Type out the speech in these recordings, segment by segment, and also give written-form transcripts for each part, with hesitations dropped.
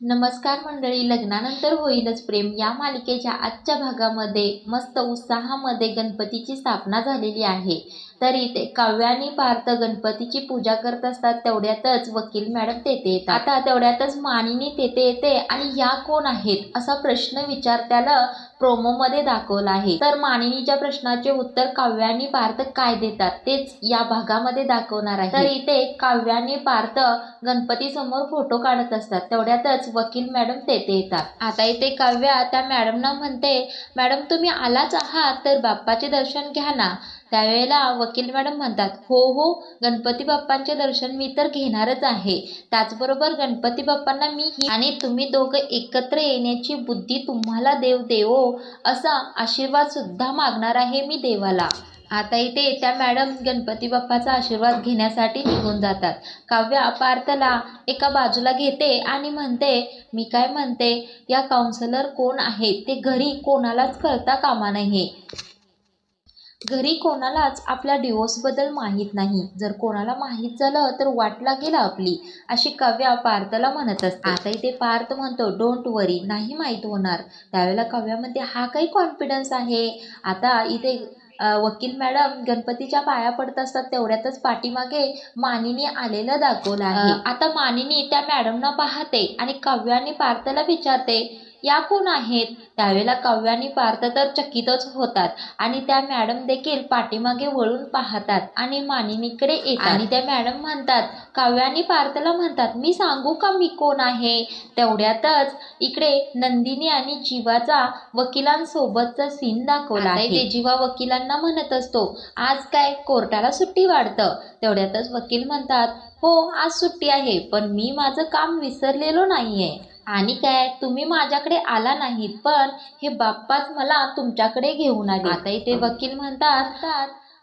नमस्कार मंडळी, लग्नानंतर होईलच प्रेम या मालिकेच्या आजच्या भागामध्ये मस्त उत्साहामध्ये गणपतीची स्थापना झालेली आहे। तर इथे काव्य आणि पार्थ गणपतीची पूजा करत असतात। तेवढ्यातच वकील मॅडम तेथे येतात। आता तेवढ्यातच मानिनी तेथे येते आणि या कोण आहेत असा प्रश्न विचारत्याला प्रोमो मध्ये दाखवला आहे। तर मानिनीच्या प्रश्नाचे उत्तर काव्य आणि पार्थ काय देतात तेच या भागामध्ये दाखवणार आहे। तर इथे काव्य आणि पार्थ गणपती समोर फोटो काढत असतात। तेवढ्यातच वकील मॅडम तेथे येतात। आता इथे काव्य त्या मॅडमना म्हणते, मॅडम तुम्ही आलाच आहात तर बाप्पाचे दर्शन घ्या ना। त्यावेळेला वकील मॅडम म्हणतात, हो हो, गणपती बाप्पांचे दर्शन मी तर घेणारच आहे। त्याचबरोबर गणपती बाप्पांना मी आणि तुम्ही दोघं एकत्र येण्याची बुद्धी तुम्हाला देव देवो असा आशीर्वाद सुद्धा मागणार आहे मी देवाला। आता इथे त्या मॅडम गणपती बाप्पाचा आशीर्वाद घेण्यासाठी निघून जातात। काव्य पार्थला एका बाजूला घेते आणि म्हणते, मी काय म्हणते, या काउन्सिलर कोण आहे ते घरी कोणालाच कळता कामा नये। घरी कोणालाच आपल्या डिवोर्सबद्दल माहीत नाही। जर कोणाला माहीत झालं तर वाट लागेल आपली, अशी काव्य पार्थला म्हणत असते। आता इथे पार्थ म्हणतो, डोंट वरी, नाही माहीत होणार। त्यावेळेला काव्य म्हणते, हा काही कॉन्फिडन्स आहे। आता इथे वकील मॅडम गणपतीच्या पाया पडत असतात। तेवढ्यातच पाठीमागे मानिनी आलेलं दाखवलं आहे। आता मानिनी त्या मॅडमना पाहते आणि काव्य आणि पार्थला विचारते, या कोण आहेत। त्यावेळेला काव्य आणि पार्थ तर चकितच होतात आणि त्या मॅडम देखील पाठीमागे वळून पाहतात आणि मानिनीकडे येतात आणि त्या मॅडम म्हणतात, काव्य आणि पार्थला म्हणतात, मी सांगू का मी कोण आहे। तेवढ्यातच इकडे नंदिनी आणि जीवाचा वकिलांसोबतचा सीन दाखवला आहे। ते जीवा वकिलांना म्हणत असतो, आज काय कोर्टाला सुट्टी वाढतं। तेवढ्यातच वकील म्हणतात, हो आज सुट्टी आहे, पण मी माझं काम विसरलेलो नाहीये। आणि काय तुम्ही माझ्याकडे आला नाहीत, पण हे बाप्पाच मला तुमच्याकडे घेऊन आले। आता इथे वकील म्हणतात,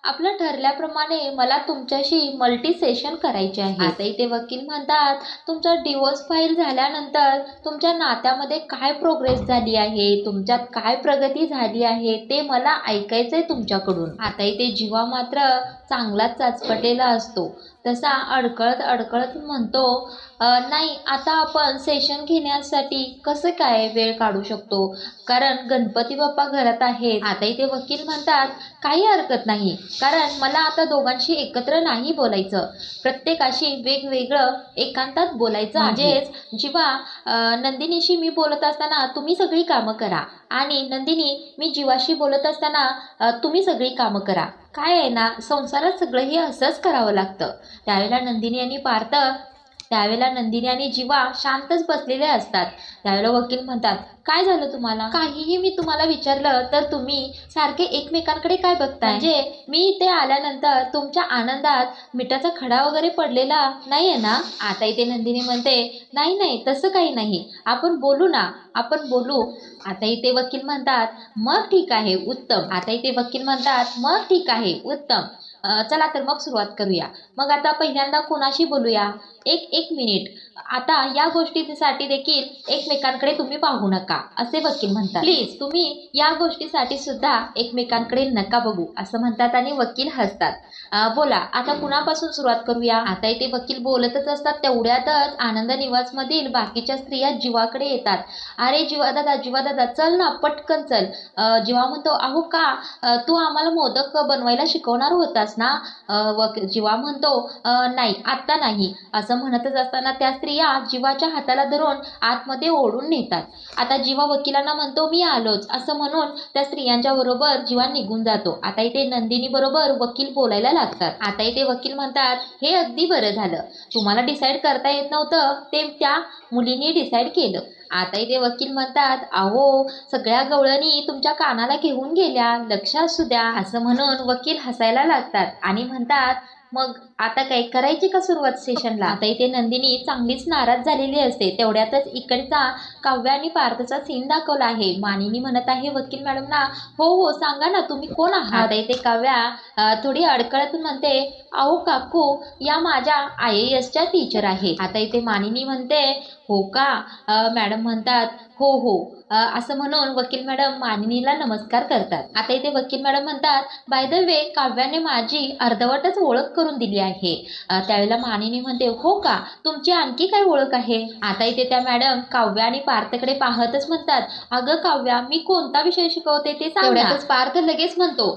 आपलं ठरल्याप्रमाणे मला तुमच्याशी मल्टी सेशन करायचे आहे। आता इथे वकील म्हणतात, तुमचा डिवोर्स फाईल झाल्यानंतर तुमच्या नात्यामध्ये काय प्रोग्रेस झाली आहे, तुमच्यात काय प्रगती झाली आहे ते मला ऐकायचंय तुमच्याकडून। आता इथे जीवा मात्र चांगलाच चाचपटेला असतो। तसा अडकळत अडकळत म्हणतो, नाही आता आपण सेशन घेण्यासाठी कसं काय वेळ काढू शकतो, कारण गणपती बाप्पा घरात आहेत। आता इथे वकील म्हणतात, काही हरकत नाही, कारण मला आता दोघांशी एकत्र नाही बोलायचं, प्रत्येकाशी वेगवेगळं एकांतात बोलायचं। म्हणजेच जेव्हा नंदिनीशी मी बोलत असताना तुम्ही सगळी कामं करा आणि नंदिनी मी जीवाशी बोलत असताना तुम्ही सगळी कामं करा। काय आहे ना, संसारात सगळं हे असंच करावं लागतं। त्यावेळेला नंदिनी आणि जीवा शांतच बसलेले असतात। त्यावेळेला वकील म्हणतात, काय झालं तुम्हाला, काहीही मी तुम्हाला विचारलं तर तुम्ही सारखे एकमेकांकडे काय बघताय। म्हणजे मी इथे आल्यानंतर तुमच्या आनंदात मिठाचा खडा वगैरे पडलेला नाहीये ना। आता इथे नंदिनी म्हणते, नाही नाही तसं काही नाही, आपण बोलू ना, आपण बोलू। आता इथे वकील म्हणतात, मग ठीक आहे उत्तम। आता इथे वकील म्हणतात, मग ठीक आहे उत्तम, चला तर मग सुरुवात करूया। मग आता पहिल्यांदा कोणाशी बोलूया, एक मिनिट, आता या गोष्टीसाठी देखील एकमेकांकडे तुम्ही पाहू नका, असे वकील म्हणतात। प्लीज तुम्ही या गोष्टीसाठी सुद्धा एकमेकांकडे नका बघू, असं म्हणतात आणि वकील हसतात। बोला आता कुणापासून सुरुवात करूया। आता इथे वकील बोलतच असतात। तेवढ्यातच आनंद निवास मधील बाकीच्या स्त्रिया जीवाकडे येतात। अरे जीवा दादा चल ना, पटकन चल। जीवा म्हणतो, अहो का तू आम्हाला मोदक बनवायला शिकवणार होतास ना। जीवा म्हणतो, नाही आत्ता नाही, असं म्हणतच असताना त्या स्त्रिया जीवाच्या हाताला धरून आतमध्ये ओढून नेतात। आता जीवा वकिलांना म्हणतो, मी आलोच, असं म्हणून त्या स्त्रियांच्या बरोबर जीवा निघून जातो। आता इथे नंदिनी बरोबर वकील बोलायला लागतात। आता इथे वकील म्हणतात, हे अगदी बरं झालं, तुम्हाला डिसाईड करता येत नव्हतं ते त्या मुलीने डिसाईड केलं। आता इथे वकील म्हणतात, अहो सगळ्या गवळणी तुमच्या कानाला घेऊन गेल्या, लक्ष असू द्या, असं म्हणून वकील हसायला लागतात आणि म्हणतात, मग आता काय करायची का सुरुवात सेशनला। आता इथे नंदिनी चांगलीच नाराज झालेली असते। तेवढ्यातच इकडचा काव्य आणि पार्थचा सीन दाखवला आहे। मानिनी म्हणत आहे वकील मॅडमना, हो हो सांगा ना, तुम्ही कोण आहात। आता इथे काव्या थोडी अडकळत म्हणते, अहो काकू या माझ्या IAS च्या टीचर आहे। आता इथे मानिनी म्हणते, हो का? मॅडम म्हणतात हो हो. असं म्हणून वकील मॅडम मानिनीला नमस्कार करतात. आता इथे वकील मॅडम म्हणतात, बाय द वे काव्याने माझी अर्धवटच ओळख करून दिली आहे. त्यावेळेला मानिनी म्हणते, हो का? तुमची आणखी काय ओळख आहे? आता इथे त्या मॅडम काव्या आणि पार्थकडे पाहतच म्हणतात, अगं काव्या, मी कोणता विषय शिकवते ते सांग ना. तेवढ्यातच पार्थ लगेच म्हणतो,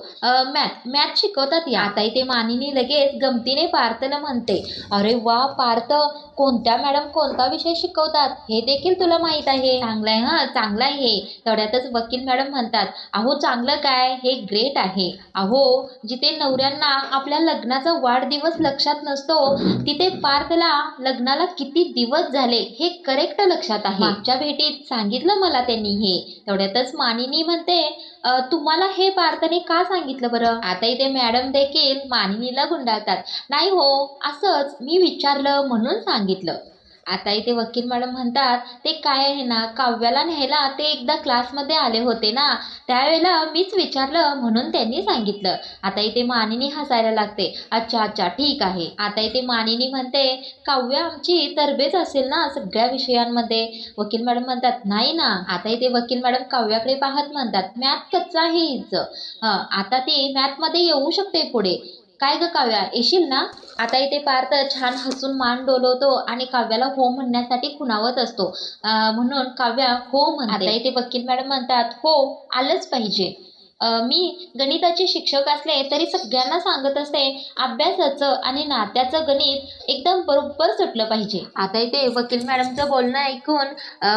मॅथ शिकवतात या. आता इथे मानिनी लगेच गमतीने पार्थला म्हणते, अरे वा पार्थ, कोणत्या मॅडम कोणता विषय शिकवतात हे देखील तुला माहित आहे. चांगलंय, हा चांगलं आहे. तेवढ्यातच वकील मॅडम म्हणतात, अहो चांगलं काय, हे ग्रेट आहे. अहो जिथे नवऱ्यांना आपल्या लग्नाचा वाढदिवस लक्षात नसतो, तिथे पार्थला लग्नाला किती दिवस झाले हे करेक्ट लक्षात आहे. मागच्या भेटीत सांगितलं मला त्यांनी हे. तेवढ्यातच मानिनी म्हणते, तुम्हाला हे पार्थने का सांगितलं बरं? आता इथे मॅडम देखील मानिनीला गुंडाळतात, नाही हो, असंच मी विचारलं म्हणून सांगितलं. आता इथे वकील मॅडम म्हणतात, ते काय आहे ना, काव्याला न्यायला ते एकदा क्लासमध्ये आले होते ना, त्यावेळेला मीच विचारलं म्हणून त्यांनी सांगितलं. आता इथे मानिनी हसायला लागते, अच्छा अच्छा ठीक आहे. आता इथे मानिनी म्हणते, काव्य आमची तरबेज असेल ना सगळ्या विषयांमध्ये? वकील मॅडम म्हणतात, नाही ना. आता इथे वकील मॅडम काव्याकडे पाहत म्हणतात, मॅथ कच्चा आहे हिचं, आता ती मॅथमध्ये येऊ शकते पुढे. काय ग काव्या, येशील ना? आता इथे पार्थ छान हसून मान डोलवतो आणि काव्याला हो म्हणण्यासाठी खुणावत असतो, म्हणून काव्या हो म्हणते. आता इथे वकील मॅडम म्हणतात, हो आलंच पाहिजे. मी गणिताचे शिक्षक असले तरी सगळ्यांना सांगत असते, अभ्यासाचं आणि नात्याचं गणित एकदम बरोबर सुटलं पाहिजे. आता इथे वकील मॅडमचं बोलणं ऐकून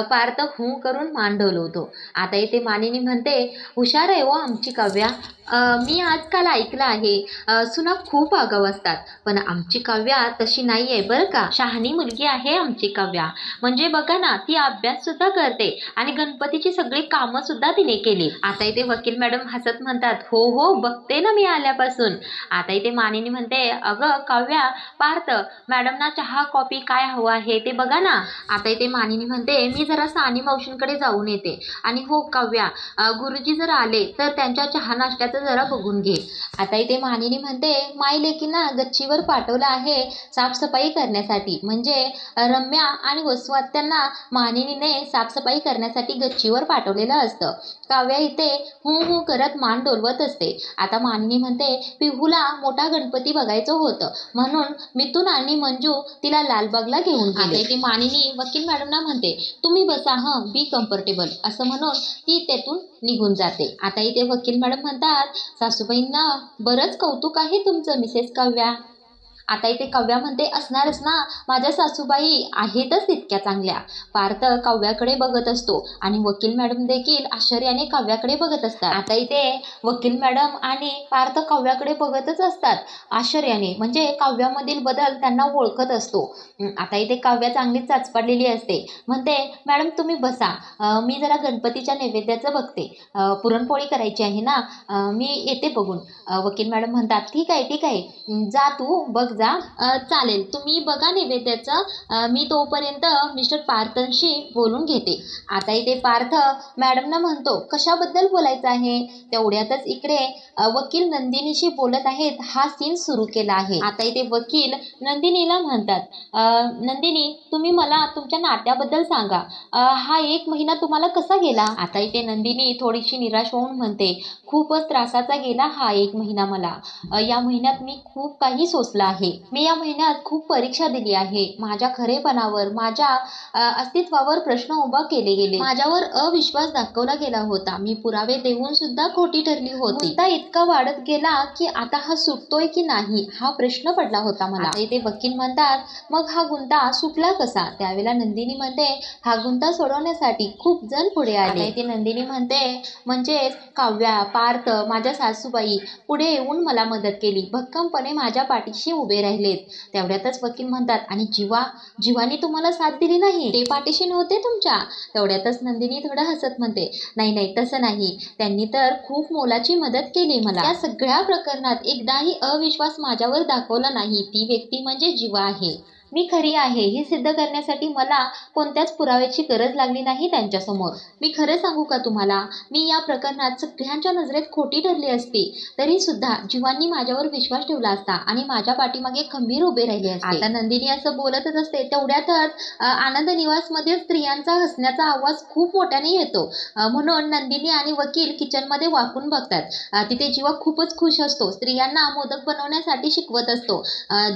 पार्थ हू करून मान डोलवतो. आता इथे मानिनी म्हणते, हुशार आहे हो आमची काव्या. मी आजकाल ऐकलं आहे, सुना खूप आगाऊ असतात, पण आमची काव्या तशी नाही आहे बरं का. शहाणी मुलगी आहे आमची काव्या. म्हणजे बघा ना, ती अभ्यास सुद्धा करते आणि गणपतीची सगळी कामं सुद्धा तिने केली. आता इथे वकील मॅडम हसत म्हणतात, हो हो बघते ना मी आल्यापासून. आता इथे मानिनी म्हणते, अगं काव्या, पार्थ मॅडमना चहा कॉफी काय हवं आहे ते बघा ना. आता इथे मानिनी म्हणते, मी जरा सानी मावशींकडे जाऊन येते. आणि हो काव्या, गुरुजी जर आले तर त्यांच्या चहा नाश्त्याचं जरा बघून घे. आता इथे मानिनी म्हणते, माई लेकींना गच्चीवर पाठवलं आहे साफसफाई करण्यासाठी. म्हणजे रम्या आणि वसू आत्यांना मानिनीने साफसफाई करण्यासाठी गच्चीवर पाठवलेलं असतं. काव्या इथे हू हू करत मान डोलवत असते. आता मानिनी म्हणते, पिहूला मोठा गणपती बघायचं होतं म्हणून मिथून आणि मंजू तिला लालबागला घेऊन गेले. आता इथे मानिनी वकील मॅडमना म्हणते, तुम्ही बसा, बी कम्फर्टेबल, असं म्हणून ती तेथून निघून जाते. आता इथे वकील मॅडम म्हणतात, सासूबाईंना बरंच कौतुक आहे तुमचं मिसेस काव्या. आता इथे काव्या म्हणते, असणारच ना, माझ्या सासूबाई आहेतच तितक्या चांगल्या. पार्थ काव्याकडे बघत असतो आणि वकील मॅडम देखील आश्चर्याने काव्याकडे बघत असतात. आता इथे वकील मॅडम आणि पार्थ काव्याकडे बघतच असतात आश्चर्याने, म्हणजे काव्यामधील बदल त्यांना ओळखत असतो. आता इथे काव्या चांगलीच चाचपडलेली असते. म्हणते, मॅडम तुम्ही बसा, मी जरा गणपतीच्या नैवेद्याचं बघते. पुरणपोळी करायची आहे ना, मी येते बघून. वकील मॅडम म्हणतात, ठीक आहे, जा तू बघ जा. चालेल, तुम्ही बघा नैवेद्याचं, मी तोपर्यंत मिस्टर पार्थशी बोलून घेते. आता इथे पार्थ मॅडमना म्हणतो, कशाबद्दल बोलायचं आहे? तेवढ्यातच इकडे वकील नंदिनीशी बोलत आहेत हा सीन सुरू केला आहे. आता इथे वकील नंदिनीला म्हणतात, नंदिनी तुम्ही मला तुमच्या नात्याबद्दल सांगा, हा 1 महिना तुम्हाला कसा गेला? आता इथे नंदिनी थोडीशी निराश होऊन म्हणते, खूपच त्रासाचा गेला हा 1 महिना मला. या महिन्यात मी खूप काही सोसलं आहे. मी या महिन्यात खूप परीक्षा दिली आहे. माझ्या खरेपणावर, माझ्या अस्तित्वावर प्रश्न उभा केले गेले. माझ्यावर अविश्वास दाखवला गेला होता. मी पुरावे देऊन सुद्धा खोटी ठरली होती. गुंता इतका वाढत गेला की आता हा सुटतोय की नाही हा प्रश्न पडला होता मला. इथे वकील म्हणतात, मग हा गुंता सुटला कसा? त्यावेळेला नंदिनी म्हणते, हा गुंता सोडवण्यासाठी खूप जण पुढे आले. इथे नंदिनी म्हणते, म्हणजे काव्या, पार्थ, माझ्या सासूबाई पुढे येऊन मला मदत केली, भक्कमपणे माझ्या पाठीशी उभे राहिलेत. तेवढ्यातच वकील म्हणतात, आणि जीवानी तुम्हाला साथ दिली नाही, ते पाठीशी नव्हते तुमच्या? तेवढ्यातच नंदिनी थोडं हसत म्हणते, नाही तसं नाही, त्यांनी तर खूप मोलाची मदत केली मला. या सगळ्या प्रकरणात एकदाही अविश्वास माझ्यावर दाखवला नाही. ती व्यक्ती म्हणजे जीवा आहे. मी खरी आहे हे सिद्ध करण्यासाठी मला कोणत्याच पुराव्याची गरज लागली नाही त्यांच्यासमोर. मी खरं सांगू का तुम्हाला, मी या प्रकरणात सगळ्यांच्या नजरेत खोटी ठरली असती तरी सुद्धा जीवांनी माझ्यावर विश्वास ठेवला असता आणि माझ्या पाठीमागे खंबीर उभे राहिले असते. आता नंदिनी असं बोलतच असते, तेवढ्यातच आनंद निवासमध्ये स्त्रियांचा हसण्याचा आवाज खूप मोठ्याने येतो. म्हणून नंदिनी आणि वकील किचनमध्ये वाकून बघतात. तिथे जीवा खूपच खुश असतो. स्त्रियांना मोदक बनवण्यासाठी शिकवत असतो.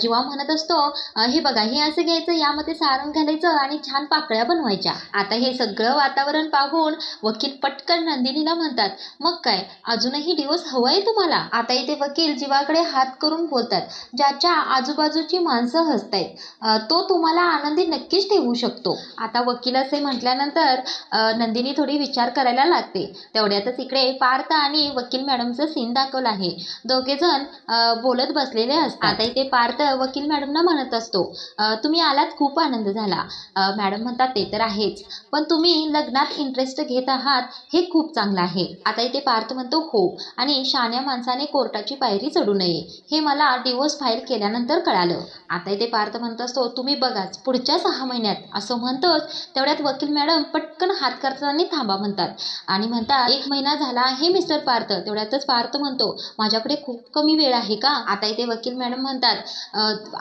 जीवा म्हणत असतो, हे बघा, हे असं घ्यायचं, यामध्ये सारण घालायचं आणि छान पाकळ्या बनवायच्या. आता हे सगळं वातावरण पाहून वकील पटकन नंदिनीला म्हणतात, मग काय, अजूनही डिवोर्स हवाय तुम्हाला? आता इथे वकील जीवाकडे हात करून बोलतात, ज्याच्या आजूबाजूची माणसं हसतायत तो तुम्हाला आनंदी नक्कीच ठेवू शकतो. आता वकील असे म्हटल्यानंतर नंदिनी थोडी विचार करायला लागते. तेवढ्यातच इकडे पार्थ आणि वकील मॅडमचं सीन दाखवलं आहे. दोघे जण बोलत बसलेले असतात. आता इथे पार्थ वकील मॅडमना म्हणत असतो, तुम्ही आलात खूप आनंद झाला. मॅडम म्हणतात, ते तर आहेच, पण तुम्ही लग्नात इंटरेस्ट घेत आहात हे खूप चांगलं आहे. आता इथे पार्थ म्हणतो, हो, आणि शहाण्या माणसाने कोर्टाची पायरी चढू नये हे मला डिवोर्स फाईल केल्यानंतर कळालं. आता इथे पार्थ म्हणत असतो, तुम्ही बघाच पुढच्या 6 महिन्यात. असं म्हणतोच तेवढ्यात वकील मॅडम पटकन हात करताना थांबा म्हणतात आणि म्हणतात, 1 महिना झाला आहे मिस्टर पार्थ. तेवढ्यातच पार्थ म्हणतो, माझ्याकडे खूप कमी वेळ आहे का? आता इथे वकील मॅडम म्हणतात,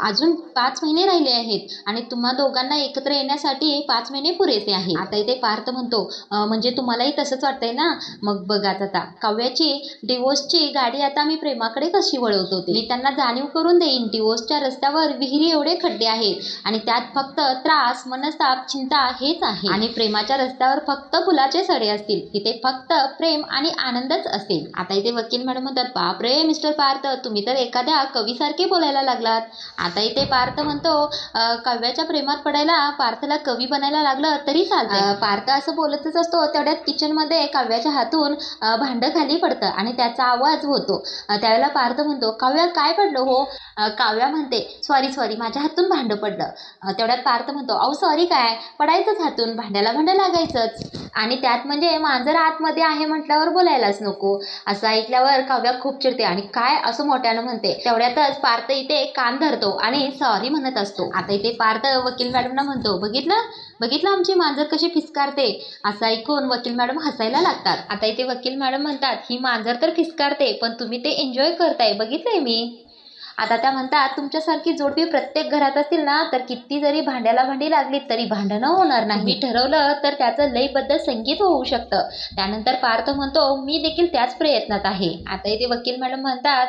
अजून 5 महिने राहिले आहेत आणि तुम्हा दोघांना एकत्र येण्यासाठी 5 महिने पुरेसे आहे. आता इथे पार्थ म्हणतो, म्हणजे तुम्हालाही तसंच वाटतंय ना? मग बघाच आता काव्याची डिवोर्सची गाडी आता मी प्रेमाकडे कशी वळवतो ते. मी त्यांना जाणीव करून देईन, डिवोर्सच्या रस्त्यावर विहिरी एवढे खड्डे आहेत आणि त्यात फक्त त्रास, मनस्ताप, चिंता हेच आहे. आणि प्रेमाच्या रस्त्यावर फक्त फुलाचे सडे असतील, तिथे फक्त प्रेम आणि आनंदच असेल. आता इथे वकील मॅडम म्हणतात, बापरे मिस्टर पार्थ, तुम्ही तर एखाद्या कवीसारखे बोलायला लागलात. आता इथे पार्थ म्हणतो, काव्याच्या प्रेमात पडायला पार्थला कवी बनायला लागलं तरी चालतंय. पार्थ असं बोलतच असतो. तेवढ्यात किचनमध्ये काव्याच्या हातून भांडं खाली पडतं आणि त्याचा आवाज होतो. त्यावेळेला पार्थ म्हणतो, काव्या काय पडलं हो? काव्या म्हणते, सॉरी, माझ्या हातून भांडं पडलं. तेवढ्यात पार्थ म्हणतो, अहो सॉरी काय, पडायचंच हातून, भांड्याला भांडं लागायचंच. आणि त्यात म्हणजे मांजर आतमध्ये आहे म्हटल्यावर बोलायलाच नको. असं ऐकल्यावर काव्या खूप चिडते आणि काय असं मोठ्यानं म्हणते. तेवढ्यातच पार्थ इथे कान धरतो आणि सॉरी म्हणत असतो. आता इथे पार्थ वकील मॅडमना म्हणतो, बघितलं आमची मांजर कशी फिसकारते. असं ऐकून वकील मॅडम हसायला लागतात. आता इथे वकील मॅडम म्हणतात, ही मांजर तर फिसकारते पण तुम्ही ते एन्जॉय करताय, बघितलंय मी. आता त्या म्हणतात, तुमच्यासारखी जोडपी प्रत्येक घरात असतील ना तर किती जरी भांड्याला भांडी लागली तरी भांडणं होणार नाही. मी ठरवलं तर त्याचं लयबद्ध संगीत होऊ शकतं. त्यानंतर पार्थ म्हणतो, मी देखील त्याच प्रयत्नात आहे. आता इथे वकील मॅडम म्हणतात,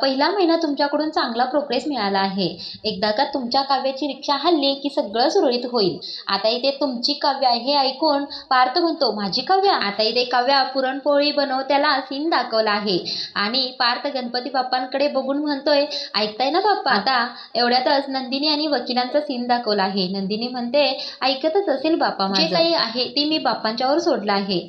पहिला महिना तुमच्याकडून चांगला प्रोग्रेस मिळाला आहे. एकदा का तुमच्या काव्याची रिक्षा हल्ली की सगळं सुरळीत होईल. आता इथे तुमची काव्या हे ऐकून पार्थ म्हणतो, माझी काव्या? आता इथे काव्या पुरणपोळी बनवत्याला सीन दाखवला आहे आणि पार्थ गणपती बाप्पांकडे बघून म्हणतोय, ऐकताय ना बाप्पा? आता एवढ्यातच नंदिनी आणि वकिलांचा सीन दाखवला आहे. नंदिनी म्हणते, ऐकतच असेल बाप्पा, जे काही आहे ते मी बाप्पांच्यावर सोडलं आहे.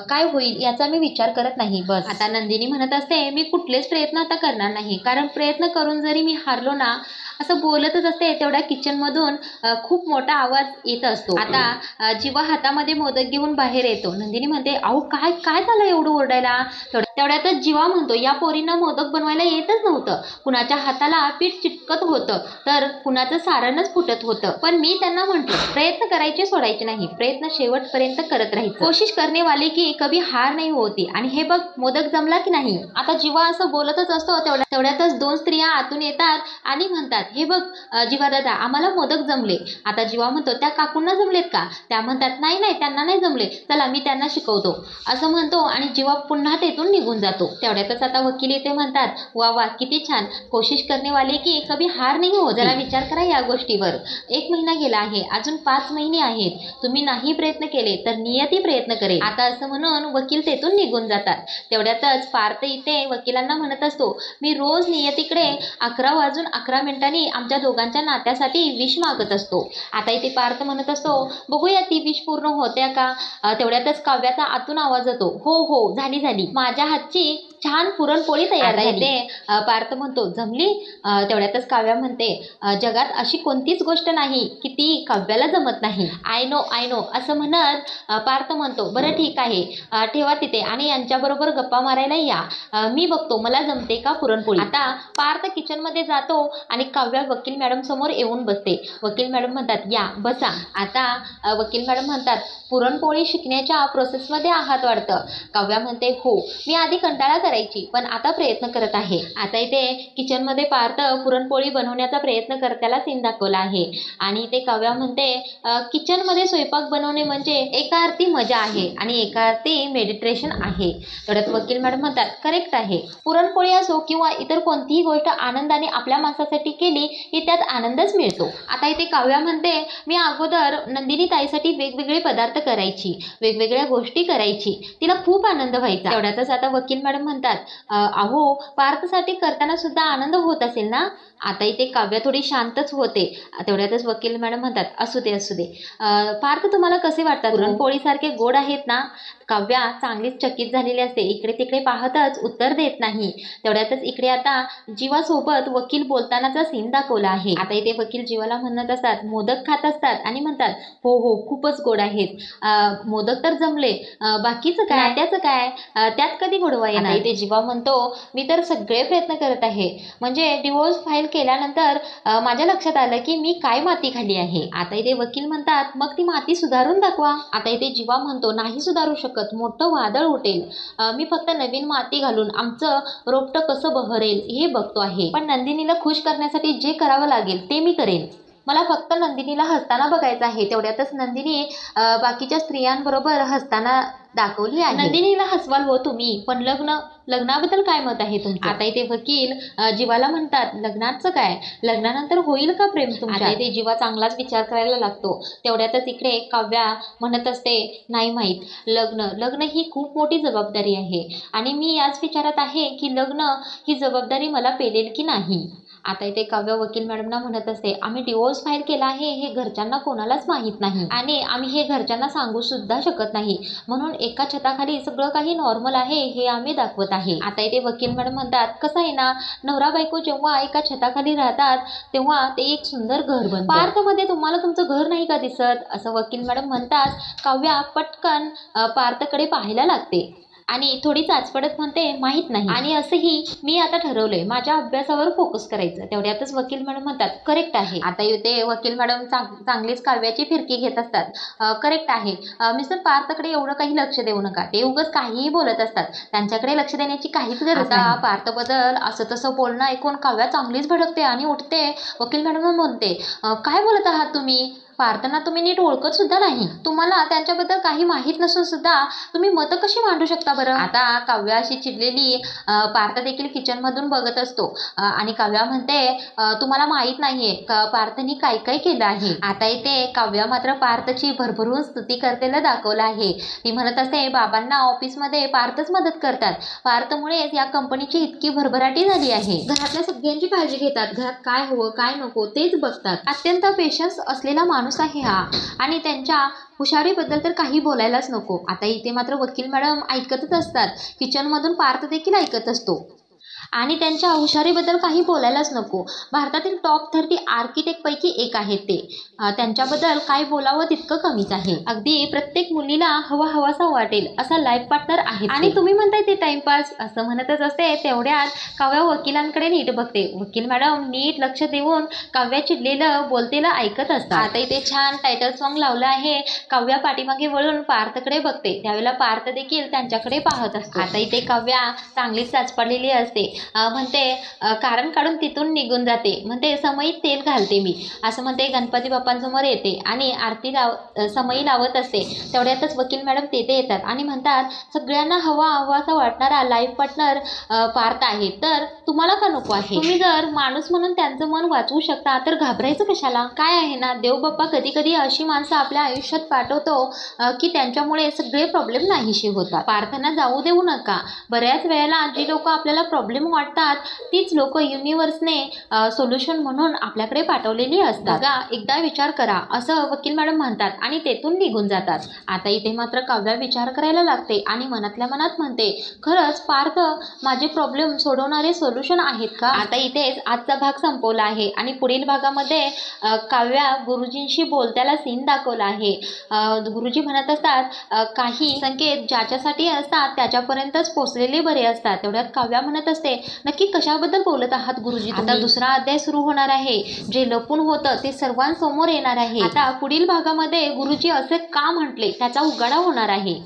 काय होईल याचा मी विचार करत नाही, बस. आता नंदिनी म्हणत असते, मी कुठलेच प्रयत्न आता करणार नाही, कारण प्रयत्न करून जरी मी हारलो ना, असं बोलतच असते. तेवढ्या किचनमधून खूप मोठा आवाज येत असतो. आता जीवा हातामध्ये मोदक घेऊन बाहेर येतो. नंदिनी म्हणते, अहो काय काय झालं एवढं ओरडायला? तेवढ्यातच जीवा म्हणतो, या पोरीनं मोदक बनवायला येतच नव्हतं. कुणाच्या हाताला पीठ चिटकत होतं तर कुणाचं सारणच फुटत होतं. पण मी त्यांना म्हटलं, प्रयत्न करायचे सोडायचे नाही, प्रयत्न शेवटपर्यंत करत राहायचं. कोशिश करणे वाले की कभी हार नाही होती. आणि हे बघ, मोदक जमला की नाही? आता जीवा असं बोलतच असतो. तेवढ्यातच 2 स्त्रिया आतून येतात आणि म्हणतात, हे बघ जीवा दादा, आम्हाला मोदक जमले. आता जीवा म्हणतो, त्या काकूंना जमलेत का? त्या म्हणतात, नाही त्यांना नाही जमले, चला मी त्यांना शिकवतो, असं म्हणतो आणि जीवा पुन्हा तेथून निघून जातो. तेवढ्यातच आता वकील येते. म्हणतात, वा किती छान, कोशिश करणे वाले की कभी हार नाही हो. जरा विचार करा या गोष्टीवर. 1 महिना गेला आहे, अजून 5 महिने आहेत. तुम्ही नाही प्रयत्न केले तर नियती प्रयत्न करेल. आता असं म्हणून वकील तेथून निघून जातात. तेवढ्यातच पार्थ इथे वकिलांना म्हणत असतो, मी रोज नियतीकडे 11 वाजून 11 मिनिटांनी आमच्या दोघांच्या नात्यासाठी विश मागत असतो. आता इथे पार्थ म्हणत असतो, बघूया ती विश पूर्ण होत्या का? तेवढ्यातच काव्याचा आतून आवाज येतो, हो झाली, माझ्या हातची छान पुरणपोळी तयार झाली. पार्थ म्हणतो, जमली? तेवढ्यातच काव्या म्हणते, जगात अशी कोणतीच गोष्ट नाही की ती काव्याला जमत नाही. आय नो असं म्हणत पार्थ म्हणतो, बरं ठीक आहे, ठेवा तिथे आणि यांच्याबरोबर गप्पा मारायला या, मी बघतो मला जमते का पुरणपोळी. आता पार्थ किचनमध्ये जातो आणि काव्या काव्या वकील मॅडम समोर येऊन बसते. वकील मॅडम म्हणतात, या बसा. आता वकील मॅडम म्हणतात, पुरणपोळी शिकण्याच्या प्रोसेसमध्ये आहात वाटतं. काव्या म्हणते, हो, मी आधी कंटाळा करायची, पण आता प्रयत्न करत आहे. आता इथे किचनमध्ये पार्थ पुरणपोळी बनवण्याचा प्रयत्न करताना सीन दाखवला आहे. आणि ते काव्या म्हणते, किचनमध्ये स्वयंपाक बनवणे म्हणजे एका अर्थी मजा आहे आणि एका अर्थी मेडिटेशन आहे. तेवढ्यात वकील मॅडम म्हणतात, करेक्ट आहे. पुरणपोळी असो किंवा इतर कोणतीही गोष्ट आनंदाने आपल्या माणसासाठी केली की त्यात आनंदच मिळतो. आता इथे काव्या म्हणते, मी अगोदर नंदिनी ताईसाठी वेगवेगळे पदार्थ करायची, वेगवेगळ्या गोष्टी करायची, तिला खूप आनंद व्हायचा. तेवढ्यातच आता वकील मॅडम म्हणतात, अहो, पार्थसाठी करताना सुद्धा आनंद होत असेल ना. आता इथे काव्या थोडी शांतच होते. तेवढ्यातच वकील मॅडम म्हणतात, असू दे असू दे, पार्थ तुम्हाला कसे वाटतात, पुरणपोळीसारखे गोड आहेत ना. काव्या चांगलीच चकित झालेली असते. इकडे तिकडे पाहतच उत्तर देत नाही. तेवढ्यातच इकडे आता जीवासोबत वकील बोलतानाचा सीन दाखवला आहे. आता इथे वकील जीवाला म्हणत असतात, मोदक खात असतात आणि म्हणतात, हो हो, खूपच गोड आहेत. मोदक तर जमले, बाकीचं काय, त्याचं काय, त्यात कधी गोडवा येणार. इथे जीवा म्हणतो, मी तर सगळे प्रयत्न करत आहे. म्हणजे डिवोर्स फाईल केल्यानंतर माझ्या लक्षात आलं की मी काय माती खाल्ली आहे. आता इथे वकील म्हणतात, मग ती माती सुधारून दाखवा. आता इथे जीवा म्हणतो, नाही सुधारू शकत, मोठं वादळ उठेल. मी फक्त नवीन माती घालून आमचं रोपटं कसं बहरेल हे बघतो आहे. पण नंदिनीला खुश करण्यासाठी जे करावं लागेल ते मी करेन. मला फक्त नंदिनीला हसताना बघायचं आहे. तेवढ्यातच नंदिनी बाकीच्या स्त्रियांबरोबर हसताना दाखवली आहे. नंदिनीला हसवाल हो तुम्ही, पण लग्नाबद्दल काय मत आहे तुमचं. आता इथे वकील जीवाला म्हणतात, लग्नाचं काय, लग्नानंतर होईल का प्रेम तुमच्या. आता इथे जीवा चांगलाच विचार करायला लागतो. तेवढ्यातच इकडे काव्या म्हणत असते, नाही माहीत, लग्न ही खूप मोठी जबाबदारी आहे आणि मी याच विचारात आहे की लग्न ही जबाबदारी मला पेलेल की नाही. आता इथे काव्या वकील मॅडमना म्हणत असते, आम्ही डिवोर्स फाईल केला आहे हे घरच्यांना कोणालाच माहीत नाही आणि आम्ही हे घरच्यांना सांगू सुद्धा शकत नाही, म्हणून एका छताखाली सगळं काही नॉर्मल आहे हे आम्ही दाखवत आहे. आता इथे वकील मॅडम म्हणतात, कसं आहे ना, नवरा बायको जेव्हा एका छताखाली राहतात तेव्हा ते एक सुंदर घर बनतं. पार्थमध्ये तुम्हाला तुमचं घर नाही का दिसत, असं वकील मॅडम म्हणतात. काव्या पटकन पार्थकडे पाहायला लागते आणि थोडी चाचपडत म्हणते, माहीत नाही. आणि असंही मी आता ठरवलंय माझ्या अभ्यासावर फोकस करायचं. तेवढ्यातच वकील मॅडम म्हणतात, करेक्ट आहे. आता इथे वकील मॅडम चांगलीच काव्याची फिरकी घेत असतात. करेक्ट आहे मिस्टर, पार्थकडे एवढं काही लक्ष देऊ नका, ते उगाच काहीही बोलत असतात, त्यांच्याकडे लक्ष देण्याची काहीच गरज नाही. पार्थबद्दल असं तसं बोलणं ऐकून काव्या चांगलीच भडकते आणि उठते. वकील मॅडम म्हणते, काय बोलत आहात तुम्ही, पार्थना तुम्ही नीट ओळखत सुद्धा नाही, तुम्हाला त्यांच्याबद्दल काही माहीत नसून सुद्धा तुम्ही मतं कशी मांडू शकता बरं. आता काव्या अशी चिडलेली पार्थ देखील किचनमधून बघत असतो आणि काव्या म्हणते, तुम्हाला माहीत नाहीये पार्थनी काय काय केलं आहे. आता इथे काव्या मात्र पार्थची भरभरून स्तुती करतेला दाखवलं आहे. ती म्हणत असते, बाबांना ऑफिसमध्ये पार्थच मदत करतात, पार्थमुळेच या कंपनीची इतकी भरभराटी झाली आहे. घरातल्या सगळ्यांची काळजी घेतात, घरात काय हवं काय नको तेच बघतात. अत्यंत पेशन्स असलेला माणूस आहे हा आणि त्यांच्या हुशारीबद्दल तर काही बोलायलाच नको. आता इथे मात्र वकील मॅडम ऐकतच असतात. किचनमधून पार्थ देखील ऐकत असतो आणि त्यांच्या हुशारीबद्दल काही बोलायलाच नको. भारतातील टॉप 30 आर्किटेक्टपैकी एक आहेत ते. त्यांच्याबद्दल काय बोलावं तितकं कमीच आहे. अगदी प्रत्येक मुलीला हवासा वाटेल असा लाईफ पार्टनर आहे आणि तुम्ही म्हणताय ते टाइमपास, असं म्हणतच असते. तेवढ्यात काव्या वकिलांकडे नीट बघते. वकील मॅडम नीट लक्ष देऊन काव्या चिडलेलं बोलतेला ऐकत असतात. आता इथे छान टायटल सॉन्ग लावलं आहे. काव्या पाठीमागे वळून पार्थकडे बघते. त्यावेळेला पार्थ देखील त्यांच्याकडे पाहत असतो. आता इथे काव्या चांगलीच चाचपडलेली असते. म्हणते, कारण काढून तिथून निघून जाते. म्हणते, समईत तेल घालते मी, असं म्हणते. गणपती बाप्पांसमोर येते आणि आरती समई लावत असते. तेवढ्यातच वकील मॅडम तेथे येतात आणि म्हणतात, सगळ्यांना हवासा वाटणारा लाईफ पार्टनर पार्थ आहे, तर तुम्हाला का नको आहे. तुम्ही जर माणूस म्हणून त्यांचं मन वाचवू शकता तर घाबरायचं कशाला. काय आहे ना, देव बाप्पा कधी कधी अशी माणसं आपल्या आयुष्यात पाठवतो की त्यांच्यामुळे सगळे प्रॉब्लेम नाहीशी होतात. पार्थना जाऊ देऊ नका. बऱ्याच वेळेला जी लोक आपल्याला प्रॉब्लेम वाटतात तीच लोक युनिव्हर्सने सोल्युशन म्हणून आपल्याकडे पाठवलेली असतात. एकदा विचार करा, असं वकील मॅडम म्हणतात आणि तेथून निघून जातात. आता इथे मात्र काव्या विचार करायला लागते आणि मनातल्या मनात म्हणते, खरंच पार्थ माझे प्रॉब्लेम सोडवणारे सोल्युशन आहेत का. आता इथेच आजचा भाग संपवला आहे आणि पुढील भागामध्ये काव्या गुरुजींशी बोलत्याला सीन दाखवला आहे. गुरुजी म्हणत असतात, काही संकेत ज्याच्यासाठी असतात त्याच्यापर्यंतच पोचलेले बरे असतात. तेवढ्यात काव्या म्हणत असते, नक्की कशाबद्दल बोलत आहात गुरुजी? आता दुसरा अध्याय सुरू होणार आहे. जे लपून होतं ते सर्वांसमोर येणार आहे. आता पुढील भागामध्ये गुरुजी असे का म्हटले त्याचा उगाडा होणार आहे.